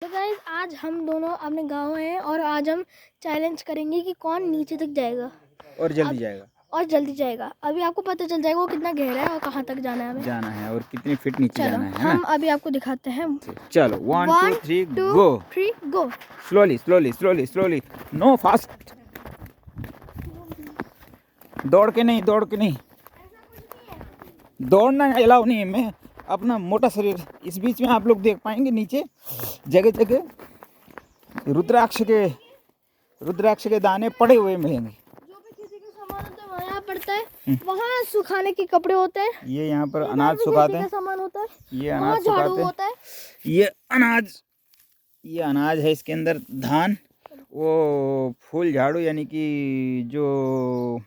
तो गाइस आज हम दोनों अपने गांव हैं और आज हम चैलेंज करेंगे कि कौन नीचे तक जाएगा और जल्दी जाएगा। अभी आपको पता चल जाएगा वो कितना गहरा है और कहां तक जाना है हमें और कितनी फिट नीचे चलो जाना है हम ना? अभी आपको दिखाते हैं। चलो 1 2 3 go. 3 go. Slowly no fast. दौड़ के नहीं दौड़ना अलाउ नहीं है। मैं अपना मोटा शरीर इस बीच में आप लोग देख पाएंगे नीचे जगह जगह रुद्राक्ष के दाने पड़े हुए मिलेंगे। जो भी किसी का सामान होता है वहाँ पड़ता है, वहाँ सुखाने के कपड़े होते हैं, ये यहाँ पर अनाज सुखाते हैं, सामान होता है, ये अनाज सुखाते होता है, ये अनाज है। इसके अंदर धान, वो फूल झाड़ू यानी कि जो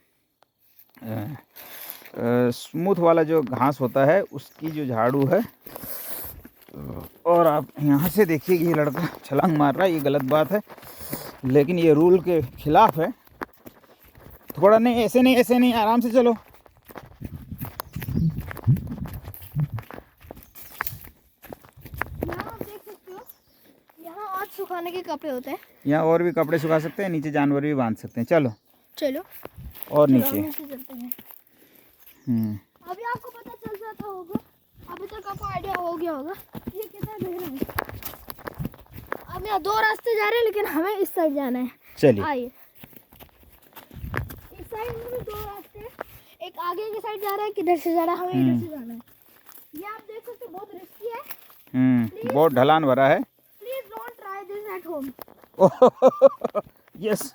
स्मूथ वाला जो घास होता है उसकी जो झाड़ू है। और आप यहाँ से देखिए कि ये लड़का छलांग मार रहा है, ये गलत बात है लेकिन ये रूल के खिलाफ है। थोड़ा नहीं, ऐसे नहीं, आराम से चलो। यहाँ देख सकते हो, यहाँ और सुखाने के कपड़े होते हैं, यहाँ और भी कपड़े सुखा सकते हैं, नीचे जानवर भी बांध सकते हैं। चलो और नीचे चलते हैं। अभी आपको पता चल जाता होगा, अभी तक आपको आइडिया हो गया होगा ये कितना गहरा है। अब यहाँ दो रास्ते जा रहे हैं लेकिन हमें इस साइड जाना है। चलिए आइए, इस साइड में भी दो रास्ते हैं, एक आगे की साइड जा रहा है, किधर से जा रहा है, हमें इधर से जाना है। ये आप देख सकते हो बहुत रिस्की है, बहुत ढलान भरा है। Please don't try this at home. Yes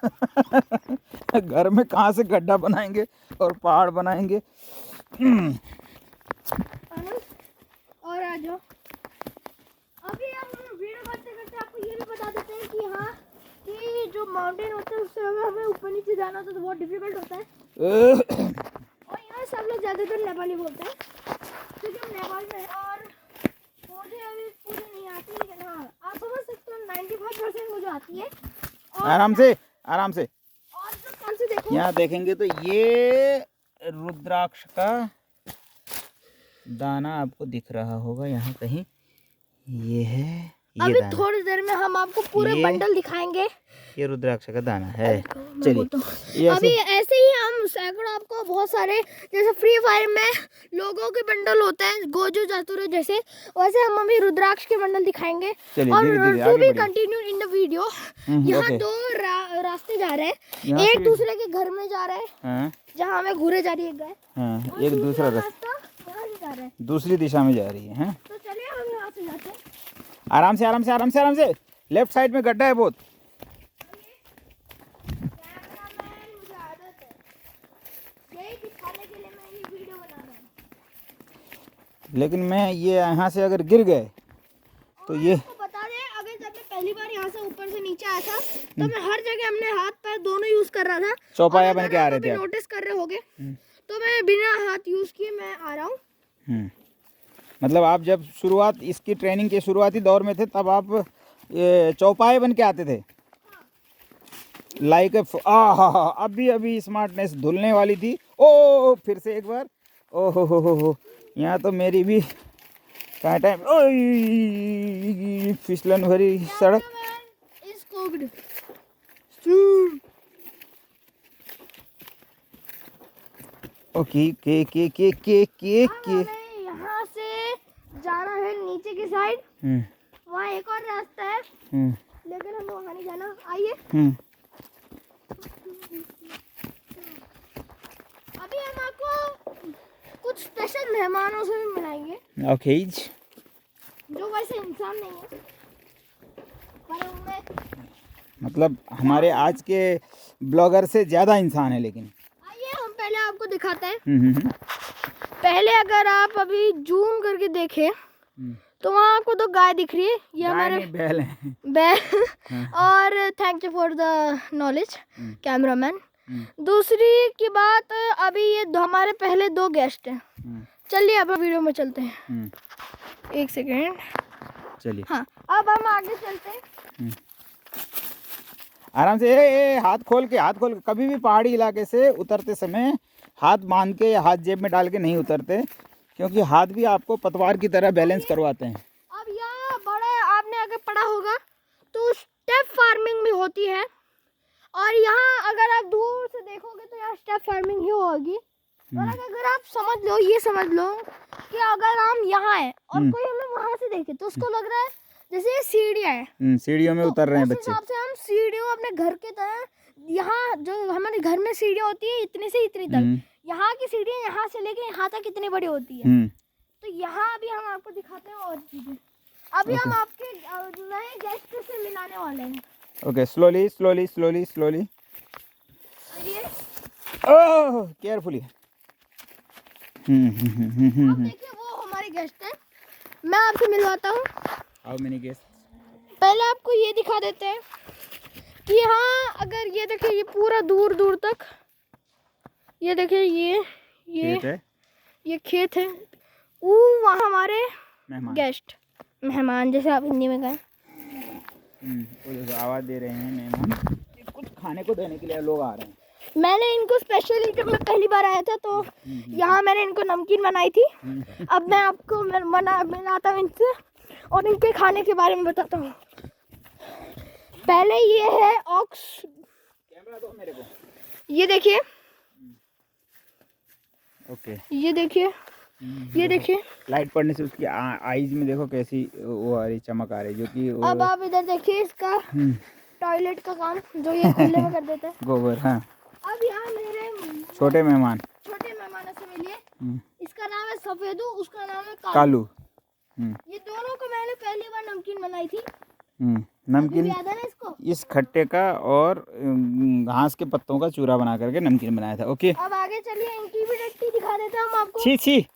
घर में कहाँ से गड्ढा बनाएंगे और पहाड़ बनाएंगे। और आ जाओ। अभी हम वीडियो करते करते आपको ये भी बता देते हैं कि हाँ कि जो माउंटेन होता है उससे हमें ऊपर नीचे जाना होता है तो बहुत डिफिकल्ट होता है। और यहाँ सब लोग ज़्यादातर नेपाली बोलते हैं क्योंकि हम नेपाल में हैं और मुझे अभी पूरी नहीं आती, लेकिन हाँ आप समझ सकते हो 95% मुझे आती है। आराम से और जो कौन से देखो यहाँ देखेंगे तो ये रुद्राक्ष का दाना आपको दिख रहा होगा यहाँ कहीं, ये है। ये अभी दाना, थोड़ी देर में हम आपको पूरे बंडल दिखाएंगे। ये रुद्राक्ष का दाना है। चलिए अभी ऐसे ही हम सैकड़ों आपको बहुत सारे, जैसे फ्री फायर में लोगों के बंडल होते हैं गोजो जातुरो जैसे, वैसे हम अभी रुद्राक्ष के बंडल दिखाएंगे। और to be continue in the video. यहाँ दो रास्ते जा रहे हैं, एक दूसरे के घर में जा रहे हैं, जहाँ हमें घूरे जा रही है गाय, एक दूसरा रास्ता जा रहा है, दूसरी दिशा में जा रही है। तो चलिए हम यहाँ से जाते हैं। आराम से लेफ्ट साइड में गड्ढा है बहुत। लेकिन मैं ये यहाँ से अगर गिर गए तो ये बता दें, अगर जब मैं पहली बार यहाँ से ऊपर से नीचे आया था तो मैं हर जगह अपने हाथ पैर दोनों यूज कर रहा था। चौपाया बन के आ रहे थे। नोटिस कर रहे होगे तो मैं बिना हाथ यूज किए मैं आ रहा हूँ। मतलब आप जब शुरुआत इसकी ट्रेनिंग के शुरुआती दौर में थे तब आप ये चौपाए बन के आते थे। लाइक अभी स्मार्टनेस धुलने वाली थी। ओ फिर से एक बार, ओ हो यहाँ तो मेरी भी कांटा है। फिसलन भरी सड़क। ओके के यहाँ से जाना है नीचे की साइड, वहाँ एक और रास्ता है लेकिन हमें वहाँ नहीं जाना। आइए अभी हम आपको कुछ स्पेशल मेहमानों से भी मिलाएंगे। ओके जो वैसे इंसान नहीं है पर उनमें, मतलब हमारे आज के ब्लॉगर से ज़्यादा इंसान है। लेकिन आइए हम पहले आपको दिखाते हैं। पहले अगर आप अभी जूम करके देखें तो वहाँ आपको दो गाय दिख रही है, ये हमारे बैल हैं। बैल। और thank you for the knowledge cameraman. दूसरी की बात, अभी ये हमारे पहले दो गेस्ट हैं। चलिए अब वीडियो में चलते हैं। एक सेकेंड, चलिए हाँ अब हम आगे चलते हैं। आराम से हाथ खोल के कभी भी पहाड़ी इलाके से उतरते समय हाथ बांध के या हाथ जेब में डाल के नहीं उतरते, क्योंकि हाथ भी आपको पतवार की तरह बैलेंस करवाते हैं। अब यहाँ बड़ा आपने आगे पढ़ा होगा ट्रैप फार्मिंग ही होगी। और अगर आप समझ लो, ये समझ लो कि अगर हम यहाँ हैं और कोई हमें वहाँ से देखे तो उसको लग रहा है जैसे ये सीढ़ियाँ हैं, सीढ़ियों में तो उतर रहे हैं उस बच्चे। हिसाब से हम सीढ़ियों अपने घर के तरह, यहाँ जो हमारे घर में सीढ़ियाँ होती है इतनी से इतनी तक, यहाँ की सीढ़ियाँ यहाँ से लेके यहाँ तक कितनी बड़ी होती है। तो यहाँ अभी हम आपको दिखाते हैं और चीजें। अभी हम आपके नए गेस्ट से मिलाने वाले हैं। Okay, slowly slowly slowly slowly, ये ओह केयरफुली। आप देखिए वो हमारे गेस्ट हैं, मैं आपसे मिलवाता हूँ। How many guest? पहले आपको ये दिखा देते हैं कि हाँ, अगर ये देखिए ये पूरा दूर दूर तक, ये देखिए ये खेत है, ये खेत है, वो वहाँ हमारे मेहमान, गेस्ट, मेहमान जैसे आप हिंदी में कहें। वो जो आवाज़ दे रहे हैं मेहमान, कुछ खाने को देने के लिए लोग आ रहे हैं। मैंने इनको स्पेशली, जब मैं पहली बार आया था तो यहाँ मैंने इनको नमकीन बनाई थी। अब मैं आपको मिलाता हूँ इनसे और इनके खाने के बारे में बताता हूँ। पहले ये है ऑक्स, कैमरा दो मेरे को। ये देखिए, ओके, ये देखिए, ये देखिए। लाइट पड़ने से उसकी आईज में देखो कैसी वो आ रही, चमक आ रही, जो कि अब आप इधर देखिए इसका टॉयलेट का काम जो ये खुले में कर देते हैं। गोबर। हाँ, अब यहाँ मेरे छोटे मेहमानों से मिलिए। इसका नाम है सफेदू, उसका नाम है कालू। ये दोनों को मैंने पहली बार नमकीन बनाई थी। नमकीन याद है ना इसको? इस खट्टे का और घास के पत्तों का चूरा बना करके नमकीन बनाया था। ओके, अब आगे चलिए, इनकी भी डट्टी दिखा देते हैं हम आपको। छी छी,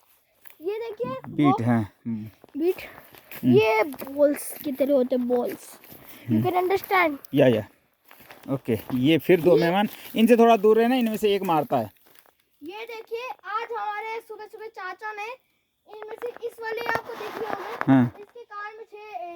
ये देखिए बीट है। बीट, ये बॉल्स की तरह होते हैं, बॉल्स। You can understand. या ओके, ये फिर दो मेहमान, इनसे थोड़ा दूर रहना, इनमें से एक मारता है। ये देखिए, आज हमारे सुबह सुबह चाचा ने इनमें से इस वाले आपको देख लिया होगा। हाँ, इसके कान में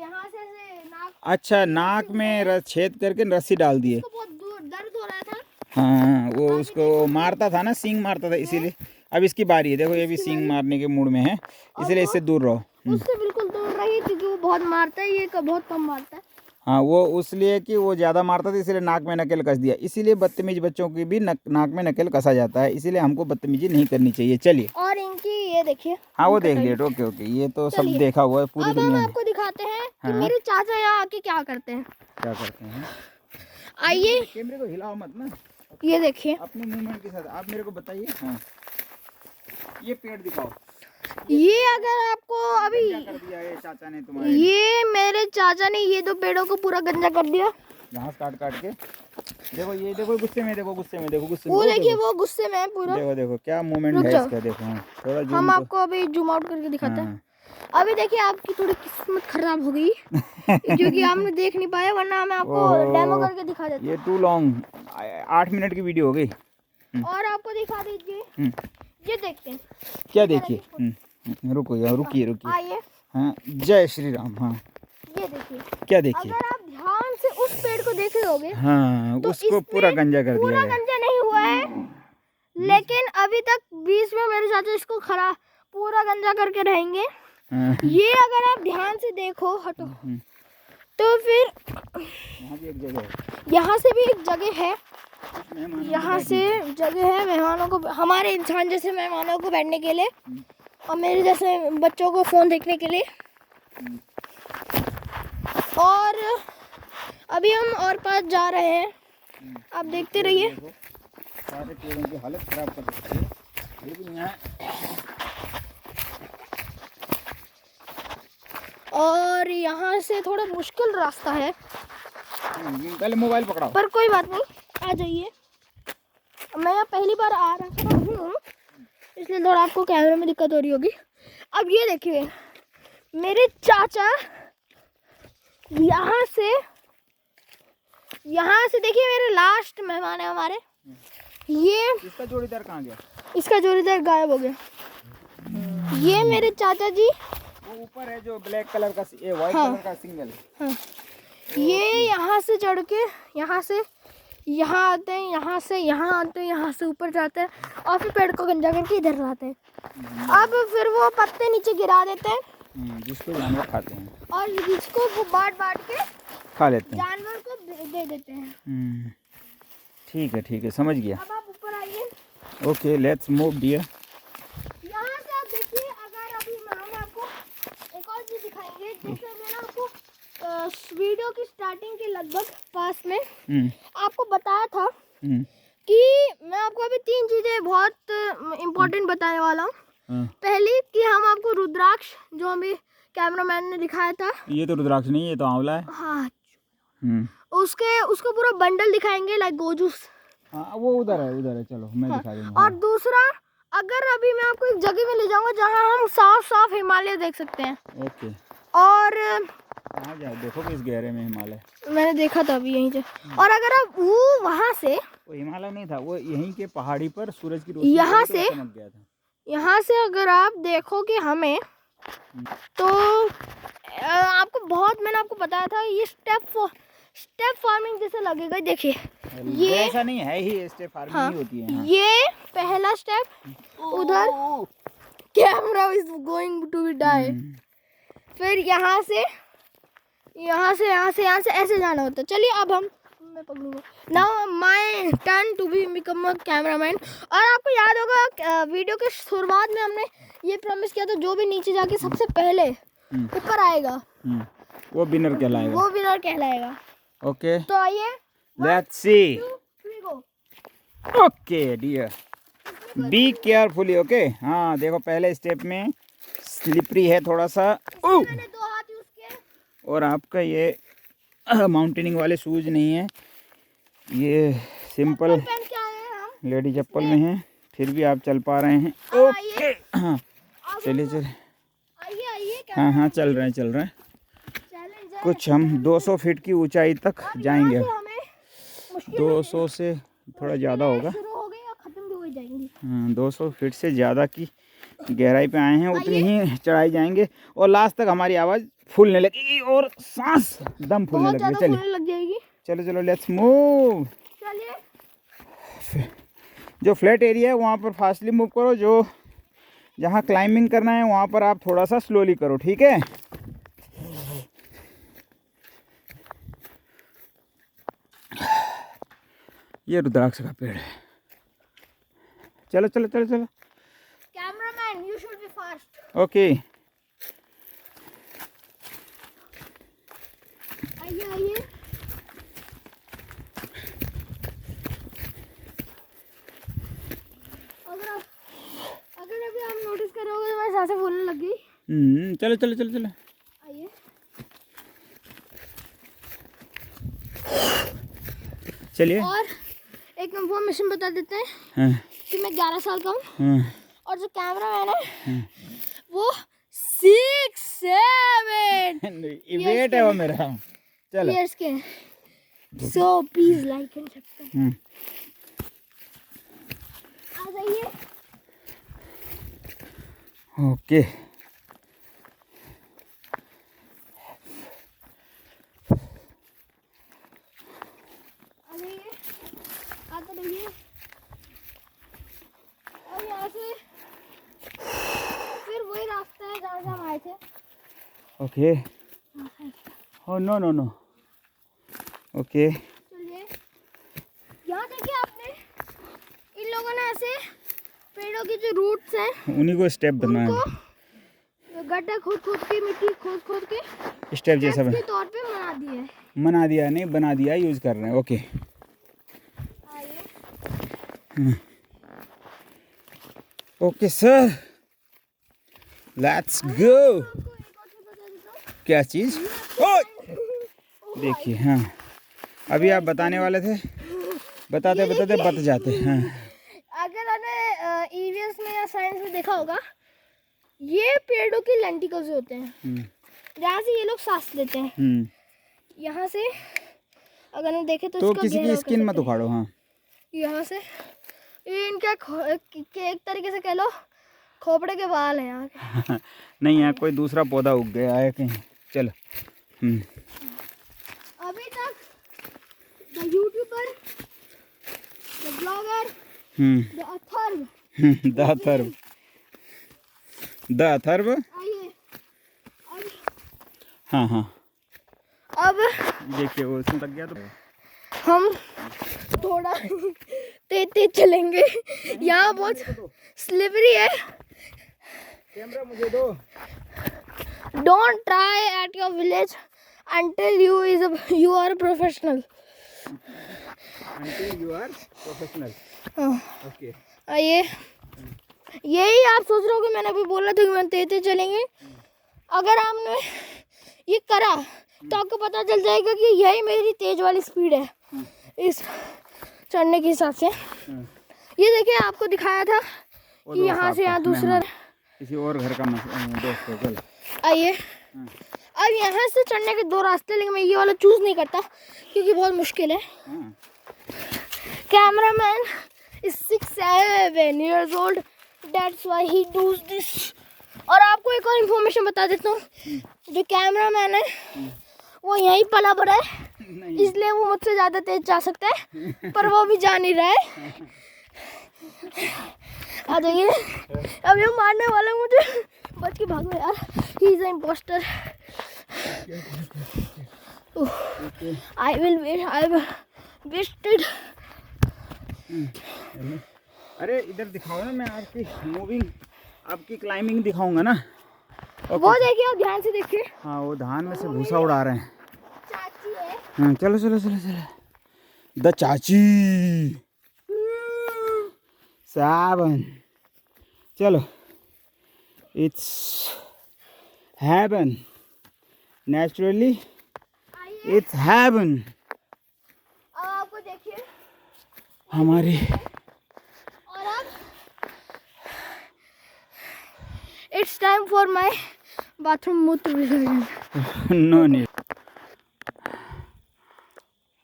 यहाँ से नाक, अच्छा, नाक में छेद करके रस्सी डाल दिए। इसको बहुत दूर दर्द हो रहा था। हाँ, वो उसको मारता था ना, सींग मारता था, इसीलिए अब इसकी बारी है। देखो ये भी सींग मारने के मूड में है, इसलिए इससे दूर रहो। उससे बिल्कुल दूर रही, क्योंकि वो बहुत मारता है, ये बहुत कम मारता है। हाँ, वो उसलिए कि वो ज़्यादा मारता था, इसलिए नाक में नकेल कस दिया। इसीलिए बदतमीज बच्चों की भी नाक में नकेल कसा जाता है, इसीलिए हमको बदतमीजी नहीं करनी चाहिए। चलिए, और इनकी ये देखिए। हाँ वो देख लिया। ओके ओके, ये तो सब देखा हुआ है पूरी अब हम दुनिया में। आपको दिखाते हैं कि मेरे चाचा यहाँ आके क्या करते हैं। क्या करते हैं? आइए, कैमरे को हिलाओ मत ना, ये देखिए। अपने मूवमेंट के साथ आप मेरे को बताइए। हाँ, ये पेड़ दिखाओ। ये अगर आपको अभी क्या कर दिया है चाचा ने तुम्हारे? ये मेरे चाचा ने ये दो पेड़ों को पूरा गंजा कर दिया, घास काट काट के। देखो ये देखो, गुस्से में देखो, गुस्से में देखो, गुस्से में। वो देखिए, वो गुस्से में है पूरा। देखो देखो क्या मूवमेंट है इसका, देखो। हाँ, थोड़ा हम जूम आपको अभी जूम आउट करके दिखाते हैं। हाँ। अभी देखिए, आपकी थोड़ी किस्मत खराब हो गई क्योंकि आपने देख नहीं पाया, वरना मैं आपको डेमो करके दिखा देता। ये टू लॉन्ग, 8 मिनट की वीडियो हो गई। और आपको दिखा दीजिए, ये देखते हैं। क्या देखिए? रुको यार, रुकिए रुकिए। आइए, हाँ, जय श्री राम। हाँ, ये देखिए। क्या देखिए? अगर आप ध्यान से उस पेड़ को देखे होगे, हाँ, तो उसको पूरा गंजा कर दिया पूरा है। गंजा नहीं हुआ है, लेकिन अभी तक बीच में मेरे चाचा इसको खराब पूरा गंजा करके रहेंगे। हाँ। ये अगर आप ध्यान से देखो, हटो, तो फिर यहाँ भी एक जगह है, यहाँ से भी एक जगह है, मेहमानों यहाँ से जगह है मेहमानों को, हमारे इंसान जैसे मेहमानों को बैठने के लिए, और मेरे जैसे बच्चों को फ़ोन देखने के लिए। और अभी हम और पास जा रहे हैं, आप देखते रहिए। सारे पेड़ों की हालत खराब कर रखी है, लेकिन यहाँ और यहाँ से थोड़ा मुश्किल रास्ता है, पहले मोबाइल पकड़ाओ। पर कोई बात नहीं, आ जाइए। मैं यहाँ पहली बार आ रहा हूँ, इसलिए थोड़ा आपको कैमरे में दिक्कत हो रही होगी। अब ये देखिए, मेरे चाचा यहाँ से देखिए, मेरे लास्ट मेहमान है हमारे। ये इसका जोड़ीदार कहाँ गया? इसका जोड़ीदार गायब हो गया। ये मेरे चाचा जी, वो ऊपर है जो ब्लैक कलर का, ये व्हाइट हाँ, कलर का सिंगल। हाँ, ये यहाँ से चढ़ के यहाँ से यहाँ आते हैं, यहाँ से यहाँ आते हैं, यहाँ से ऊपर जाते हैं, और फिर पेड़ को गंजा करके इधर लाते हैं। अब फिर वो पत्ते नीचे गिरा देते हैं, जिसको जानवर खाते हैं, और जिसको वो बांट के खा लेते हैं, जानवर को दे देते हैं। ठीक है, समझ गया। अब आप ऊपर आइए। Okay let's move dear. यहाँ से आप देखिए, अगर अभी हम आपको एक और चीज दिखाएंगे, जैसे मैंने आपको वीडियो की स्टार्टिंग के लगभग पास में आपको बताया था कि मैं आपको अभी 3 चीजें बहुत इम्पोर्टेंट बताने वाला हूँ। पहली कि हम आपको रुद्राक्ष, जो हमें कैमरामैन ने दिखाया था, ये तो रुद्राक्ष नहीं, ये तो आंवला है। हाँ, उसको पूरा बंडल दिखाएंगे, लाइक गोजूस। हाँ वो उधर है, चलो मैं दिखा दूंगा। और दूसरा, अगर अभी मैं आपको एक जगह में ले जाऊंगा जहाँ हम साफ साफ हिमालय देख सकते हैं। ओके। और कहाँ जाओ, देखो किस गहरे में हिमालय। मैंने देखा था अभी यहीं से। और अगर आप वो वहाँ से, वो हिमालय नहीं था, वो यहीं के पहाड़ी पर सूरज की रोशनी यहाँ से से चमक गया था। यहाँ से अगर आप देखोगे हमें, तो आपको बहुत, मैंने आपको बताया था, ये स्टेप फार्मिंग जैसे लगेगा। देखिए ये ऐसा नहीं है ही, स्टेप फार्मिंग ही होती है। हाँ। ये पहला स्टेप, उधर camera is going to be die. फिर यहाँ से ऐसे जाना होता है। चलिए अब मैं पकड़ूंगा। Now my turn to be become a cameraman. और आपको याद होगा वीडियो के शुरुआत में हमने ये प्रॉमिस किया था, जो भी नीचे जाके सबसे पहले ऊपर आएगा वो विनर कहलाएगा। ओके तो आइए, let's see. 2 3 go. Okay dear, be carefully. Okay हाँ देखो, पहले स्टेप में स्लिपरी है थोड़ा सा। मैंने 2 हाथ यूज किए। और आपका ये माउंटेनिंग वाले शूज नहीं है, ये सिंपल पहन के आए हैं हम। लेडी चप्पल में है, फिर भी आप चल पा रहे हैं। ओके हाँ चलिए आइए हाँ चल रहे हैं। चैलेंज है। कुछ हम 200 फीट की ऊंचाई तक जाएंगे। यहाँ से हमें मुश्किल 200 से थोड़ा ज़्यादा होगा। शुरू हो गई और खत्म भी हो जाएंगी। हाँ 200 फीट से ज़्यादा की गहराई पे आए हैं, उतनी ही चढ़ाई जाएंगे और लास्ट तक हमारी आवाज़ फूलने लगेगी और सांस दम फूलने बहुत लगेगी। ज़्यादा फूलने लग जाएगी। चलो लेट्स मूव। चलिए, जो फ्लैट एरिया है वहाँ पर फास्टली मूव करो, जो जहाँ क्लाइंबिंग करना है वहाँ पर आप थोड़ा सा स्लोली करो, ठीक है। ये रुद्राक्ष का पेड़ है। चलो cameraman you should be fast. Okay आइए। अगर अभी आप नोटिस करोगे तो मेरी सांसें फूलने लग गई। चलो आइए। चलिए। और एक इन्फॉर्मेशन बता देते हैं हाँ, कि मैं 11 साल का हूँ। हाँ, और जो कैमरामैन है वो 6 7 वेट है वो मेरा। चलो इयर्स के। So please like and subscribe. आ जाइए। ओके आते रहिए। और यहाँ से फिर वही रास्ता है जहाँ से हम आए थे। Okay oh no okay. चलिए, यहाँ देखिए आपने, इन लोगों ने ऐसे पेड़ों की जो रूट्स हैं उन्हीं को स्टेप बनाया, उनको गड्ढा खोद के, मिट्टी खोद के स्टेप जैसा के तौर पे बना दिया नहीं, बना दिया, यूज कर रहे हैं। Okay okay sir, let's go. क्या चीज़? देखिए हाँ, अभी आप बताने वाले थे, बताते बत जाते हैं। अगर आपने ईवीएस में या साइंस में देखा होगा, ये पेड़ों की लेंटिकल्स होते हैं जहाँ से ये लोग सांस लेते हैं। यहाँ से अगर हम देखें तो किसी की स्किन मत उखाड़ो। हाँ यहाँ से ये इनका एक तरीके से कह लो खोपड़े के बाल हैं यहाँ के। नहीं, यहाँ कोई दूसरा पौधा उग गया है कहीं। चलो अभी तक the YouTuber, the blogger, the Atharva. आइए हाँ अब देखिए वो उसमें लग गया तो हम थोड़ा तेज तेज चलेंगे। यहाँ बहुत स्लिपरी है। कैमरा मुझे दो। Don't try at your village until you are a professional. Until you are professional. Okay. यही आप सोच रहे हो कि मैंने अभी बोला था कि मैं तेज चलेंगे। अगर आपने ये करा तो आपको पता चल जाएगा कि यही मेरी तेज वाली स्पीड है इस चढ़ने के हिसाब से। ये देखिए आपको दिखाया था कि यहाँ से यहाँ दूसरा किसी और घर का दोस्त है। चल आइए। अब यहाँ से चढ़ने के दो रास्ते, लेकिन मैं ये वाला चूज नहीं करता क्योंकि बहुत मुश्किल है। Cameraman is 6-7 years old, that's why he does this. और आपको एक और इन्फॉर्मेशन बता देता हूँ, जो कैमरामैन है वो यहीं पला बड़ा है, इसलिए वो मुझसे ज़्यादा तेज जा सकता है, पर वो भी जा नहीं रहा है। आ जाइए। अब ये मारने वाला है मुझे, बच के भागो यार, he is an impostor. I will wasted. अरे इधर दिखाओ ना, मैं आपकी मूविंग, आपकी क्लाइंबिंग दिखाऊंगा ना। वो देखिए, आप ध्यान से देखिए। हाँ, वो धान में से भूसा उड़ा रहे हैं। चाची है। हाँ, चलो चलो चलो चलो। द चाची 7। चलो, it's heaven. Naturally, it's heaven. अब आपको देखिए हमारी। और अब it's time for my bathroom मूत्र विसर्जन। No need.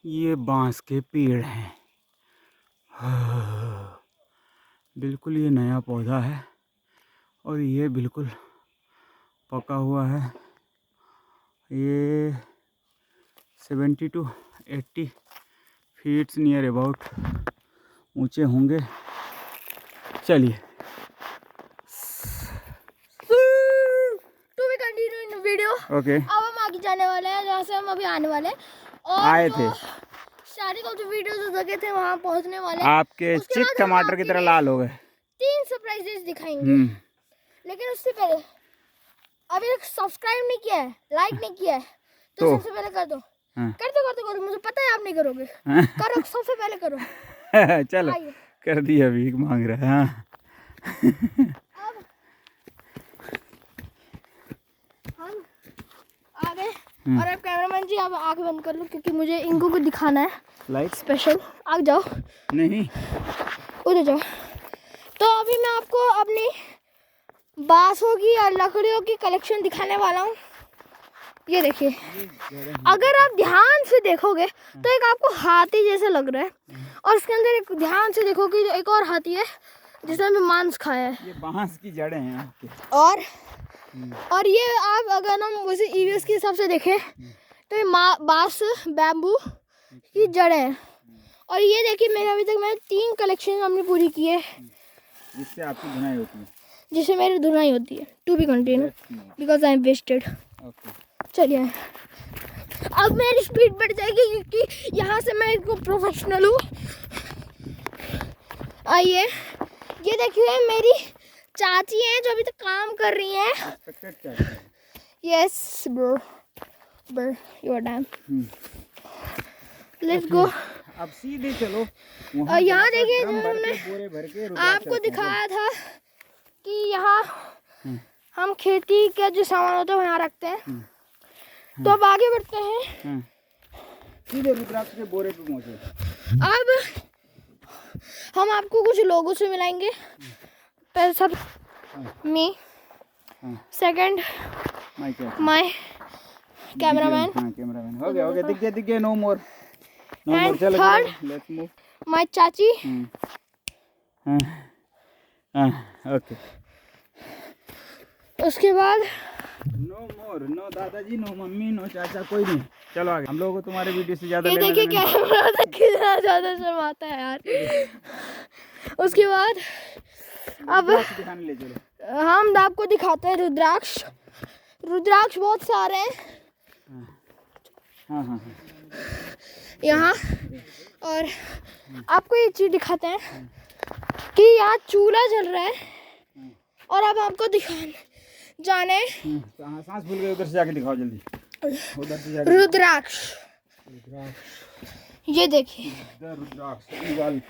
ये बांस के पेड़ हैं। बिल्कुल ये नया पौधा है और ये बिल्कुल पका हुआ है। ये 70 to 80 फीट्स नियर अबाउट ऊंचे होंगे। चलिए, to be continue in video. Okay. अब हम आगे जाने वाले हैं जहाँ से हम अभी आने वाले हैं, और आए थे स्टार्टिंग ऑफ द वीडियो जो जगह थे वहाँ पहुँचने वाले। आपके चिक टमाटर की तरह लाल हो गए। 3 सरप्राइजेस दिखाएंगे, लेकिन उससे पहले अभी तक सब्सक्राइब नहीं किया है, लाइक नहीं किया है, तो सबसे पहले कर दो। कर दो, मुझे पता है आप नहीं करोगे। करो, सबसे पहले करो। चलो, कर दिया, भीख मांग रहा है। हाँ। अब हम आ गए, और अब कैमरामैन जी आप आँख बंद कर लो क्योंकि मुझे इनको को दिखाना है लाइक स्पेशल। आगे जाओ, नहीं उधर जाओ। तो अभी मैं आपको अपनी बांसों की और लकड़ियों की कलेक्शन दिखाने वाला हूँ। ये देखिए, अगर आप ध्यान से देखोगे तो एक आपको हाथी जैसा लग रहा है, और उसके अंदर एक ध्यान से देखोगे जो एक और हाथी है जिसने भी मांस खाया है। ये बांस की जड़ें हैं आपके। और ये आप अगर हम वैसे ईवीएस के हिसाब से देखें तो ये बांस बैम्बू की जड़ें हैं। और ये देखिए, मेरे अभी तक मैंने 3 कलेक्शन हमने पूरी की है जिससे आपकी धुनाई होती है, जिससे मेरी धुनाई होती है। To be continue because I am wasted. चलिए, अब मेरी स्पीड बढ़ जाएगी क्योंकि यहाँ से मैं इसको प्रोफेशनल हूँ। आइए, ये देखिए मेरी चाची हैं जो अभी तक काम कर रही हैं। Yes bro, you are damn. Let's go. अब सीधे चलो। यहाँ देखिए, जो बोरे भर के आपको दिखाया था कि यहाँ हम खेती का जो सामान होता है वो यहाँ रखते हैं। तो अब आगे बढ़ते हैं। सीधे रुद्राक्ष के बोरे पे पहुंचे। अब हम आपको कुछ लोगों से मिलाएंगे। पहले सब मी, सेकंड माय कैमरामैन, हो गया दिख गया no more. And third let's move my chachi. Okay. उसके बाद no more, no dadaji, no mummy, no chacha, कोई नहीं। चलो आगे। हम लोगों को तुम्हारे वीडियो से ज्यादा ये देखिए कैमरा कितना ज्यादा शर्माता है यार। उसके बाद अब दिखाने ले चलो। हम आपको दिखाते हैं रुद्राक्ष बहुत सारे हैं। हाँ। यहाँ और आपको एक चीज दिखाते हैं कि यहाँ चूल्हा जल रहा है और अब आपको दिखाने जाने कहाँ सांस भूल गए, उधर से जाके दिखाओ जल्दी, उधर से जाके रुद्राक्ष। ये देखिए इधर रुद्राक्ष उगाल।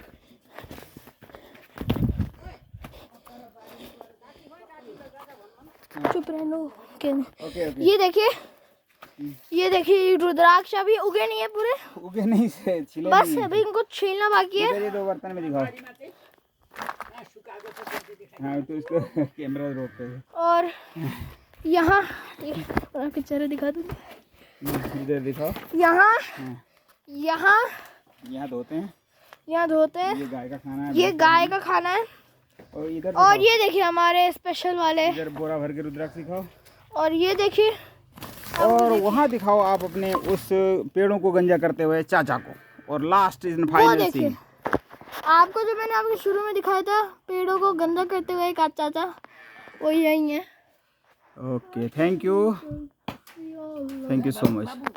चुप रहना। Okay okay. ये देखिए रुद्राक्ष अभी उगे नहीं है पूरे, उगे नहीं से छिले बस नहीं अभी इनको छीलना बाकी है। इधर ये 2 बर्तन में दिखाओ। हाँ तो इसको कैमरा रोकते हैं। और यहाँ आपके चेहरे दिखा दूँ, इधर दिखाओ। यहाँ हाँ। यहाँ धोते हैं, यहाँ धोते हैं। ये गाय का खाना है, ये गाय का खाना है। और इधर और ये देखिए हमारे स्पेशल वाले, इधर बोरा भर के रुद्राक्ष दिखाओ। और ये देखिए और वहाँ दिखाओ आप अपने उस पेड़ों को गंजा करते हुए चाचा को। और लास्ट इज वो फाइनल देखिए सीन। आपको जो मैंने आपके शुरू में दिखाया था पेड़ों को गंदा करते हुए एक चाचा, वो यही है। Okay thank you so much.